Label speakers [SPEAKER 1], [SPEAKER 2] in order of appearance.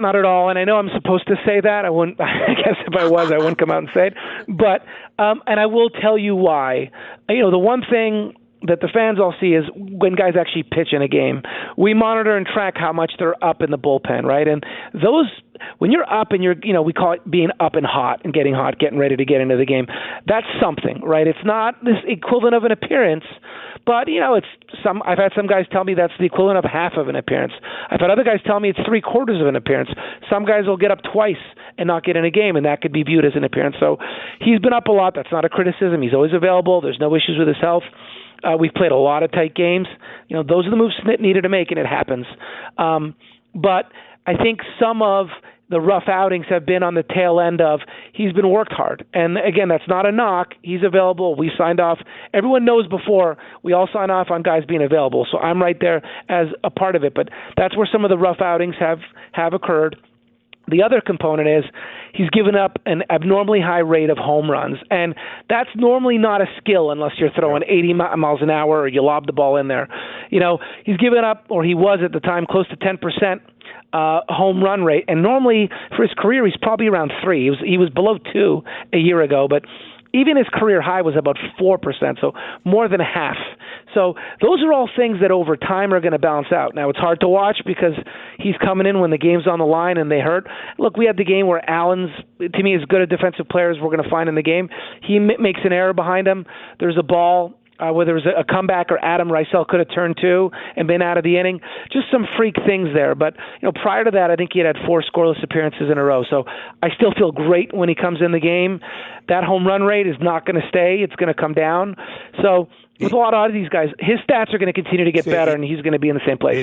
[SPEAKER 1] Not at all, and I know I'm supposed to say that. I wouldn't. I guess if I was, I wouldn't come out and say it. But and I will tell you why. The one thing that the fans all see is when guys actually pitch in a game. We monitor and track how much they're up in the bullpen, right? And those, when you're up and we call it being up and hot and getting hot, getting ready to get into the game. That's something, right? It's not this equivalent of an appearance. But, I've had some guys tell me that's the equivalent of half of an appearance. I've had other guys tell me it's 3/4 of an appearance. Some guys will get up twice and not get in a game, and that could be viewed as an appearance. So he's been up a lot. That's not a criticism. He's always available. There's no issues with his health. We've played a lot of tight games. Those are the moves Snit needed to make, and it happens. But I think some of the rough outings have been on the tail end of he's been worked hard. And again, that's not a knock. He's available. We signed off. Everyone knows before we all sign off on guys being available. So I'm right there as a part of it. But that's where some of the rough outings have occurred. The other component is he's given up an abnormally high rate of home runs. And that's normally not a skill unless you're throwing 80 miles an hour or you lob the ball in there. He's given up, or he was at the time, close to 10% home run rate. And normally for his career, he's probably around 3. He was below 2 a year ago. But even his career high was about 4%, so more than half. So those are all things that over time are going to balance out. Now, it's hard to watch because he's coming in when the game's on the line and they hurt. Look, we had the game where Allen's, to me, as good a defensive player as we're going to find in the game. He makes an error behind him. There's a ball where there was a comeback, or Adam Raisel could have turned 2 and been out of the inning. Just some freak things there. But prior to that, I think he had 4 scoreless appearances in a row. So I still feel great when he comes in the game. That home run rate is not going to stay. It's going to come down. So with a lot of these guys, his stats are going to continue to get better, and he's going to be in the same place.